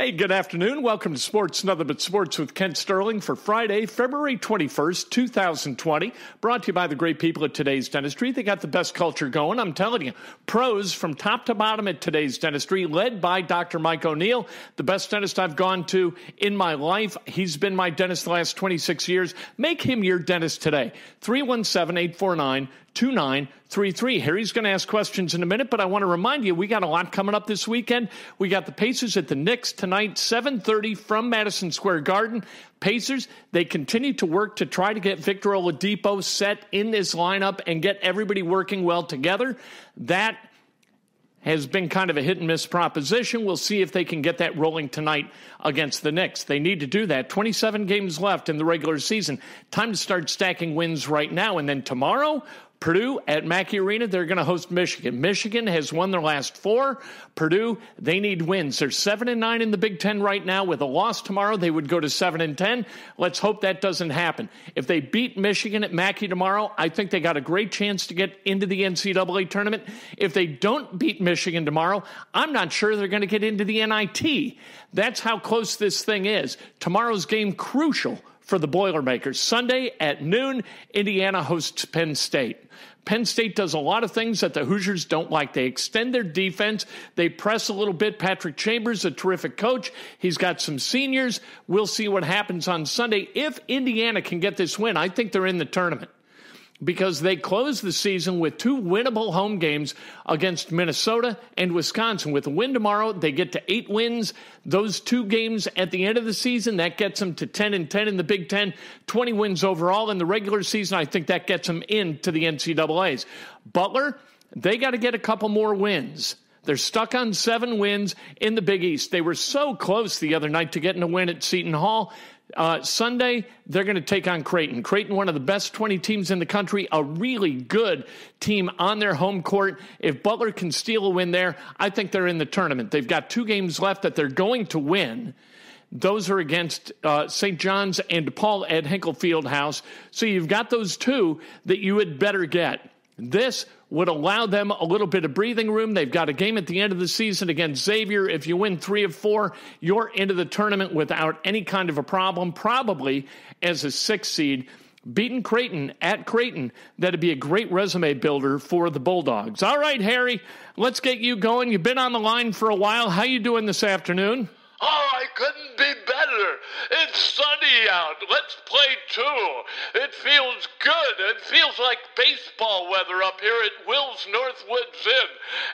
Hey, good afternoon. Welcome to Sports Nothing But Sports with Kent Sterling for Friday, February 21st, 2020. Brought to you by the great people at Today's Dentistry. They got the best culture going. I'm telling you, pros from top to bottom at Today's Dentistry, led by Dr. Mike O'Neill, the best dentist I've gone to in my life. He's been my dentist the last 26 years. Make him your dentist today. 317-849-2933. Harry's going to ask questions in a minute, but I want to remind you, we got a lot coming up this weekend. We got the Pacers at the Knicks tonight, 7:30 from Madison Square Garden. Pacers, they continue to work to try to get Victor Oladipo set in this lineup and get everybody working well together. That has been kind of a hit-and-miss proposition. We'll see if they can get that rolling tonight against the Knicks. They need to do that. 27 games left in the regular season. Time to start stacking wins right now. And then tomorrow, Purdue at Mackey Arena, they're going to host Michigan. Michigan has won their last four. Purdue, they need wins. They're 7-9 in the Big Ten right now. With a loss tomorrow, they would go to 7-10. Let's hope that doesn't happen. If they beat Michigan at Mackey tomorrow, I think they got a great chance to get into the NCAA tournament. If they don't beat Michigan tomorrow, I'm not sure they're going to get into the NIT. That's how close this thing is. Tomorrow's game, crucial for the Boilermakers. Sunday at noon, Indiana hosts Penn State. Penn State does a lot of things that the Hoosiers don't like. They extend their defense. They press a little bit. Patrick Chambers, a terrific coach. He's got some seniors. We'll see what happens on Sunday. If Indiana can get this win, I think they're in the tournament, because they close the season with two winnable home games against Minnesota and Wisconsin. With a win tomorrow, they get to 8 wins. Those two games at the end of the season, that gets them to 10-10 in the Big Ten, 20 wins overall in the regular season. I think that gets them into the NCAAs. Butler, they got to get a couple more wins. They're stuck on 7 wins in the Big East. They were so close the other night to getting a win at Seton Hall. Sunday, they're going to take on Creighton. Creighton, one of the best 20 teams in the country, a really good team on their home court. If Butler can steal a win there, I think they're in the tournament. They've got 2 games left that they're going to win. Those are against St. John's and DePaul at Hinkle Fieldhouse. So you've got those 2 that you had better get. This would allow them a little bit of breathing room. They've got a game at the end of the season against Xavier. If you win 3 of 4, you're into the tournament without any kind of a problem, probably as a 6th seed. Beating Creighton at Creighton, that'd be a great resume builder for the Bulldogs. All right, Harry, let's get you going. You've been on the line for a while. How you doing this afternoon? Oh, I couldn't be better. It's sunny out. Let's play too. It feels good. It feels like baseball weather up here at Will's Northwoods Inn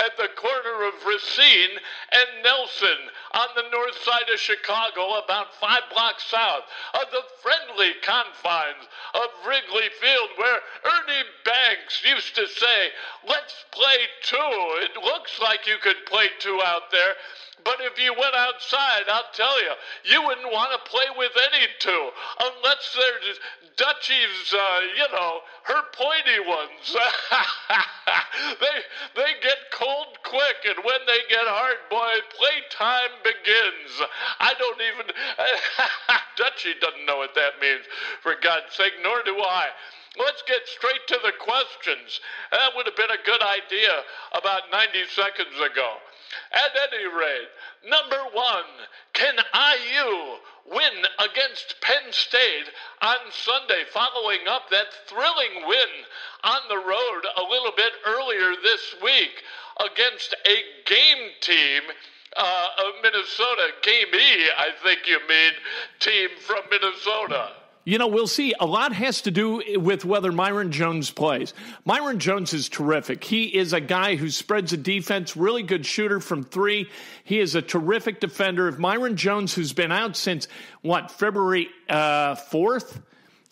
at the corner of Racine and Nelson on the north side of Chicago, about 5 blocks south of the friendly confines of Wrigley Field, where Ernie Banks used to say, "Let's play two." It looks like you could play two out there. But if you went outside, I'll tell you, you wouldn't want to play with any 2 unless they're just Dutchie's, her pointy ones. they get cold quick, and when they get hard, boy, playtime begins. I don't even, Dutchie doesn't know what that means, for God's sake, nor do I. Let's get straight to the questions. That would have been a good idea about 90 seconds ago. At any rate, number 1, can IU win against Penn State on Sunday, following up that thrilling win on the road a little bit earlier this week against a game team of Minnesota? Game E, I think you mean, team from Minnesota. You know, we'll see. A lot has to do with whether Myron Jones plays. Myron Jones is terrific. He is a guy who spreads the defense, really good shooter from 3. He is a terrific defender. If Myron Jones, who's been out since, February 4th,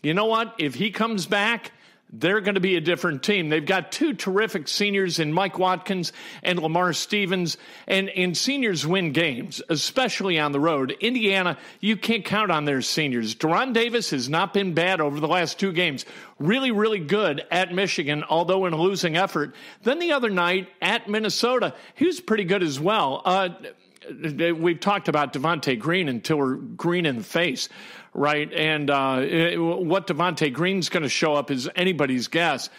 you know what? If he comes back, they're going to be a different team. They've got 2 terrific seniors in Mike Watkins and Lamar Stevens, and seniors win games, especially on the road. Indiana, you can't count on their seniors. Deron Davis has not been bad over the last 2 games. Really, really good at Michigan, although in a losing effort. Then the other night at Minnesota, he was pretty good as well. We've talked about Devontae Green until we're green in the face, right? And what Devontae Green's going to show up is anybody's guess.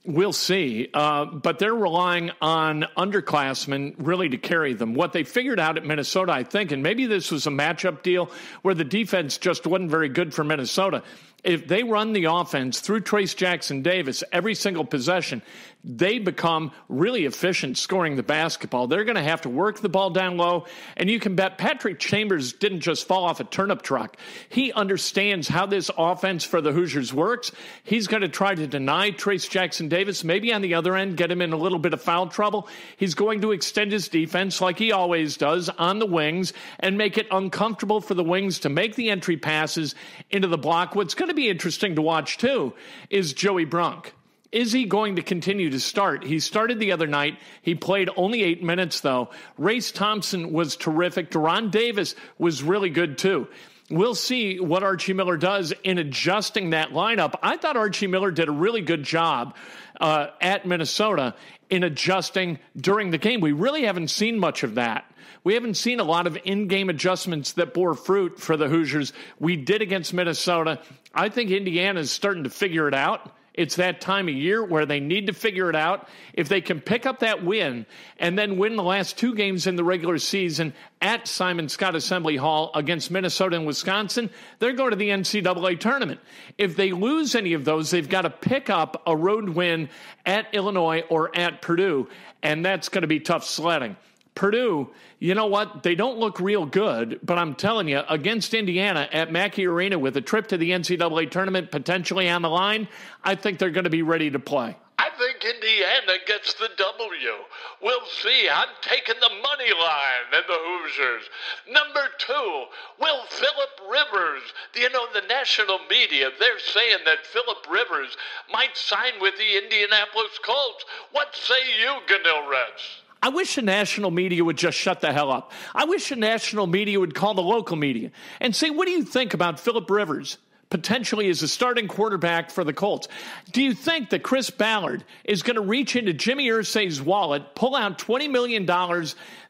We'll see, but they're relying on underclassmen really to carry them. What they figured out at Minnesota, I think, and maybe this was a matchup deal where the defense just wasn't very good for Minnesota. If they run the offense through Trace Jackson-Davis every single possession, they become really efficient scoring the basketball. They're going to have to work the ball down low, and you can bet Patrick Chambers didn't just fall off a turnip truck. He understands how this offense for the Hoosiers works. He's going to try to deny Trace Jackson-Davis, maybe on the other end, get him in a little bit of foul trouble. He's going to extend his defense like he always does on the wings and make it uncomfortable for the wings to make the entry passes into the block. What's going to be interesting to watch, too, is Joey Brunk. Is he going to continue to start? He started the other night. He played only 8 minutes, though. Race Thompson was terrific. Deron Davis was really good, too. We'll see what Archie Miller does in adjusting that lineup. I thought Archie Miller did a really good job at Minnesota in adjusting during the game. We really haven't seen much of that. We haven't seen a lot of in-game adjustments that bore fruit for the Hoosiers. We did against Minnesota. I think Indiana is starting to figure it out. It's that time of year where they need to figure it out. If they can pick up that win and then win the last 2 games in the regular season at Simon Scott Assembly Hall against Minnesota and Wisconsin, they're going to the NCAA tournament. If they lose any of those, they've got to pick up a road win at Illinois or at Purdue, and that's going to be tough sledding. Purdue, you know what? They don't look real good, but I'm telling you, against Indiana at Mackey Arena with a trip to the NCAA tournament potentially on the line, I think they're going to be ready to play. I think Indiana gets the W. We'll see. I'm taking the money line and the Hoosiers. Number 2, will Phillip Rivers, the national media, they're saying that Phillip Rivers might sign with the Indianapolis Colts. What say you, Ganil Reds? I wish the national media would just shut the hell up. I wish the national media would call the local media and say, what do you think about Phillip Rivers potentially as a starting quarterback for the Colts? Do you think that Chris Ballard is going to reach into Jimmy Irsay's wallet, pull out $20 million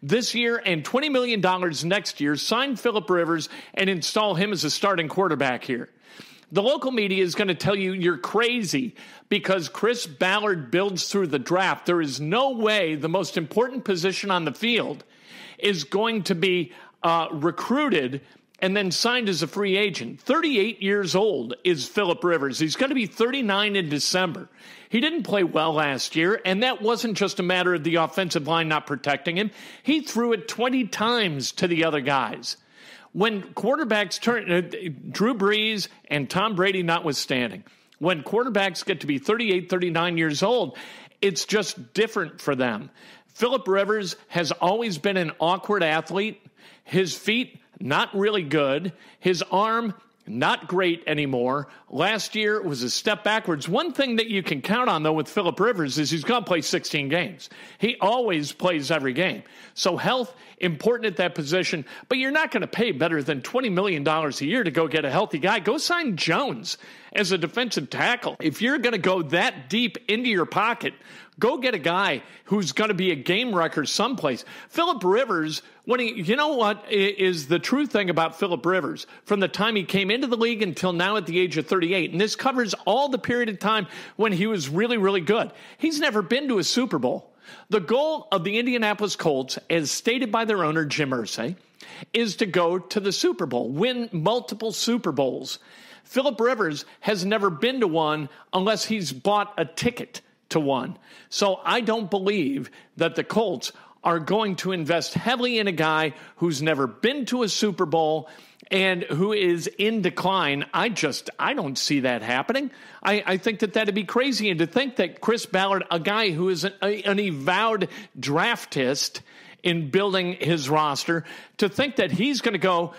this year and $20 million next year, sign Phillip Rivers, and install him as a starting quarterback here? The local media is going to tell you you're crazy because Chris Ballard builds through the draft. There is no way the most important position on the field is going to be recruited and then signed as a free agent. 38 years old is Phillip Rivers. He's going to be 39 in December. He didn't play well last year, and that wasn't just a matter of the offensive line not protecting him. He threw it 20 times to the other guys. When quarterbacks turn, Drew Brees and Tom Brady notwithstanding, when quarterbacks get to be 38, 39 years old, it's just different for them. Phillip Rivers has always been an awkward athlete. His feet, not really good. His arm, not great anymore. Last year was a step backwards. One thing that you can count on, though, with Phillip Rivers is he's going to play 16 games. He always plays every game. So health, important at that position, but you're not going to pay better than $20 million a year to go get a healthy guy. Go sign Jones as a defensive tackle. If you're going to go that deep into your pocket, go get a guy who's going to be a game wrecker someplace. Phillip Rivers, you know what is the true thing about Phillip Rivers? From the time he came into the league until now at the age of 38, and this covers all the period of time when he was really, really good. He's never been to a Super Bowl. The goal of the Indianapolis Colts, as stated by their owner, Jim Irsay, is to go to the Super Bowl, win multiple Super Bowls. Phillip Rivers has never been to one unless he's bought a ticket to one. So I don't believe that the Colts are going to invest heavily in a guy who's never been to a Super Bowl and who is in decline. I don't see that happening. I think that that'd be crazy. And to think that Chris Ballard, a guy who is an avowed draftist in building his roster, to think that he's going to go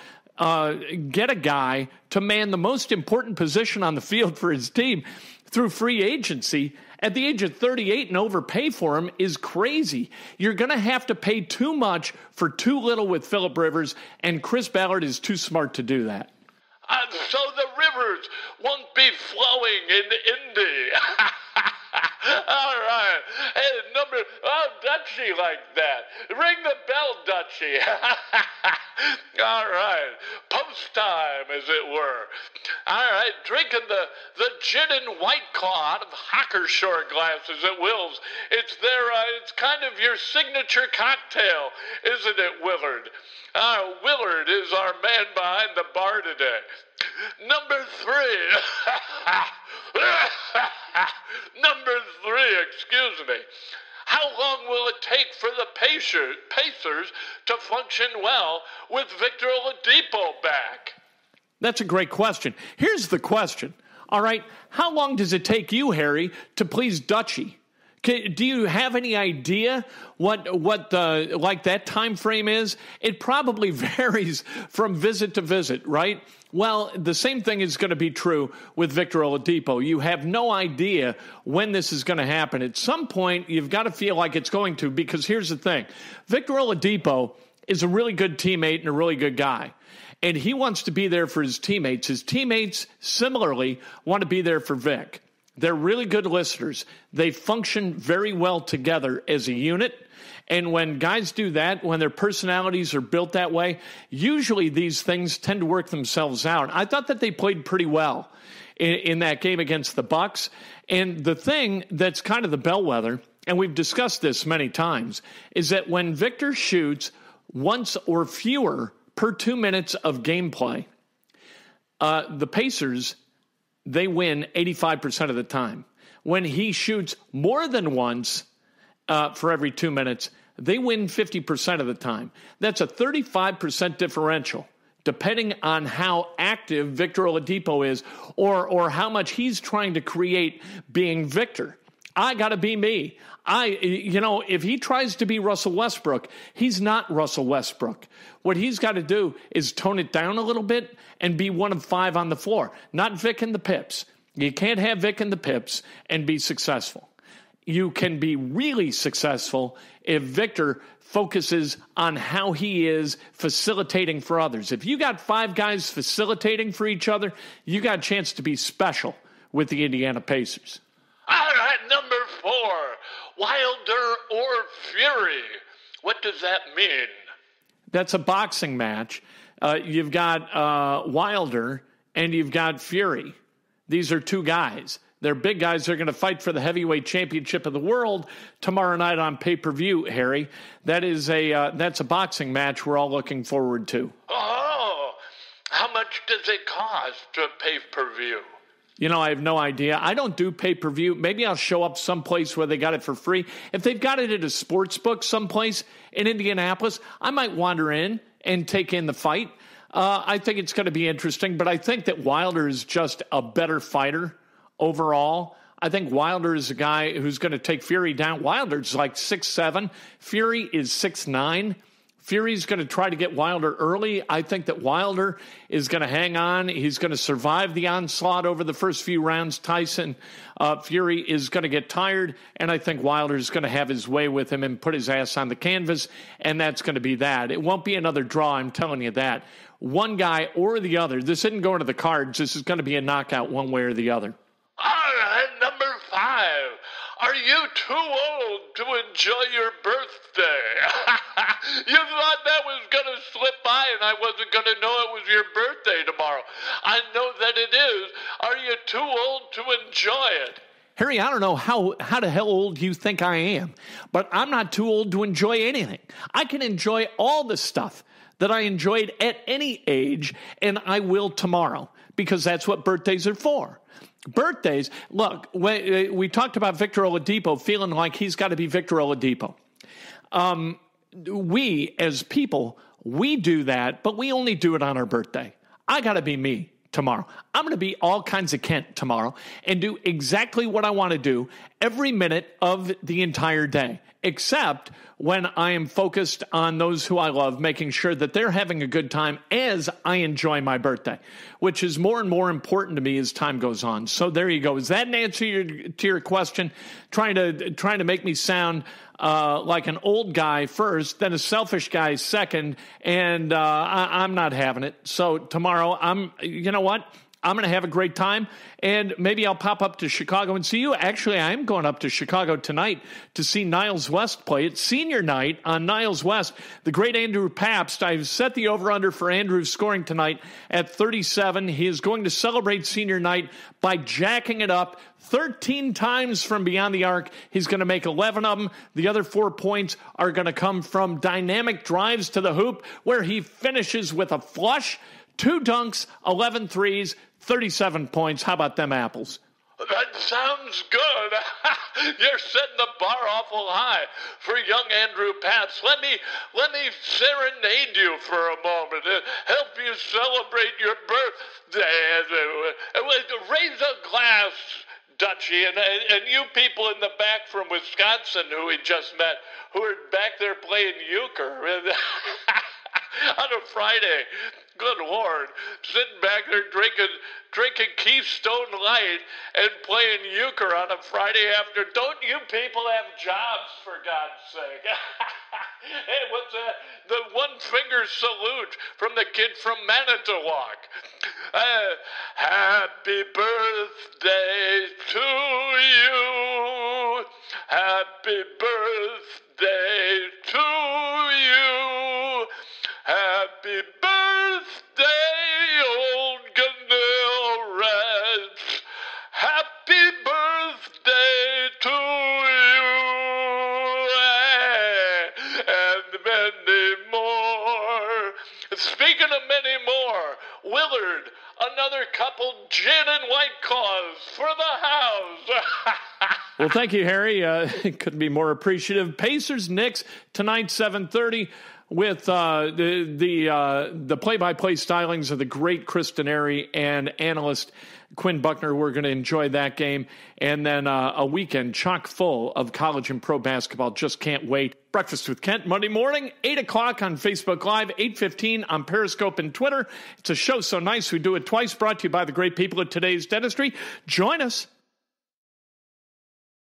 get a guy to man the most important position on the field for his team through free agency at the age of 38 and overpay for him is crazy. You're going to have to pay too much for too little with Phillip Rivers, and Chris Ballard is too smart to do that. So the rivers won't be flowing in Indy. All right. Hey, Dutchie like that. Ring the bell, Dutchie. All right. ghost time, as it were. All right, drinking the gin and White Claw out of Hockershore glasses at Will's. It's kind of your signature cocktail, isn't it, Willard? Willard is our man behind the bar today. Number 3. Number 3, excuse me. How long will it take for the Pacers to function well with Victor Oladipo back? That's a great question. Here's the question. All right, how long does it take you, Harry, to please Dutchie? Do you have any idea what that time frame is? It probably varies from visit to visit, right? Well, the same thing is going to be true with Victor Oladipo. You have no idea when this is going to happen. At some point, you've got to feel like it's going to, because here's the thing. Victor Oladipo is a really good teammate and a really good guy. And he wants to be there for his teammates. His teammates, similarly, want to be there for Vic. They're really good listeners. They function very well together as a unit. And when guys do that, when their personalities are built that way, usually these things tend to work themselves out. I thought that they played pretty well in that game against the Bucks. And the thing that's kind of the bellwether, and we've discussed this many times, is that when Victor shoots once or fewer per 2 minutes of gameplay, the Pacers, they win 85% of the time. When he shoots more than once for every 2 minutes, they win 50% of the time. That's a 35% differential, depending on how active Victor Oladipo is or how much he's trying to create being Victor. I got to be me. If he tries to be Russell Westbrook, he's not Russell Westbrook. What he's got to do is tone it down a little bit and be one of 5 on the floor, not Vic and the Pips. You can't have Vic and the Pips and be successful. You can be really successful if Victor focuses on how he is facilitating for others. If you got 5 guys facilitating for each other, you got a chance to be special with the Indiana Pacers. All right, number 4, Wilder or Fury. What does that mean? That's a boxing match. You've got Wilder and you've got Fury. These are 2 guys. They're big guys. They're going to fight for the heavyweight championship of the world tomorrow night on pay-per-view, Harry. That's a boxing match we're all looking forward to. Oh, how much does it cost to pay-per-view? I have no idea. I don't do pay-per-view. Maybe I'll show up someplace where they got it for free. If they've got it at a sports book someplace in Indianapolis, I might wander in and take in the fight. I think it's going to be interesting, but I think that Wilder is just a better fighter overall. I think Wilder is a guy who's going to take Fury down. Wilder's like 6'7". Fury is 6'9". Fury's going to try to get Wilder early. I think that Wilder is going to hang on. He's going to survive the onslaught over the first few rounds. Fury is going to get tired, and I think Wilder is going to have his way with him and put his ass on the canvas, and that's going to be that. It won't be another draw, I'm telling you that. One guy or the other. This isn't going to the cards. This is going to be a knockout one way or the other. All right, number 5. Are you too old to enjoy your birthday? You thought that was going to slip by and I wasn't going to know it was your birthday tomorrow. I know that it is. Are you too old to enjoy it? Harry, I don't know how the hell old you think I am, but I'm not too old to enjoy anything. I can enjoy all the stuff that I enjoyed at any age, and I will tomorrow, because that's what birthdays are for. Birthdays, look, we talked about Victor Oladipo feeling like he's got to be Victor Oladipo. We, as people, we do that, but we only do it on our birthday. I got to be me tomorrow. I'm going to be all kinds of Kent tomorrow and do exactly what I want to do every minute of the entire day, except when I am focused on those who I love, making sure that they're having a good time as I enjoy my birthday, which is more and more important to me as time goes on. So there you go. Is that an answer to your question? Trying to make me sound like an old guy first, then a selfish guy second, and I'm not having it. So tomorrow, you know what? I'm going to have a great time, and maybe I'll pop up to Chicago and see you. Actually, I am going up to Chicago tonight to see Niles West play. It's senior night on Niles West. The great Andrew Pabst, I've set the over-under for Andrew's scoring tonight at 37. He is going to celebrate senior night by jacking it up 13 times from beyond the arc. He's going to make 11 of them. The other 4 points are going to come from dynamic drives to the hoop, where he finishes with a flush, 2 dunks, 11 threes, 37 points. How about them apples? That sounds good. You're setting the bar awful high for young Andrew Pabst. Let me serenade you for a moment and help you celebrate your birthday. Raise a glass, Dutchie, and you people in the back from Wisconsin who we just met, who are back there playing euchre on a Friday. Good Lord, sitting back there drinking Keystone Light and playing euchre on a Friday afternoon. Don't you people have jobs, for God's sake? Hey, what's that? The one-finger salute from the kid from Manitowoc. Happy birthday to you. Happy birthday to you. Happy birthday, old Ganil Reds. Happy birthday to you. And many more. Speaking of many more, Willard, another couple gin and White Claws for the house. Well, thank you, Harry. Couldn't be more appreciative. Pacers, Knicks, tonight, 7:30. With the play-by-play stylings of the great Kristen Airy and analyst Quinn Buckner. We're going to enjoy that game. And then a weekend chock full of college and pro basketball. Just can't wait. Breakfast with Kent, Monday morning, 8 o'clock on Facebook Live, 8:15 on Periscope and Twitter. It's a show so nice we do it twice, brought to you by the great people at Today's Dentistry. Join us.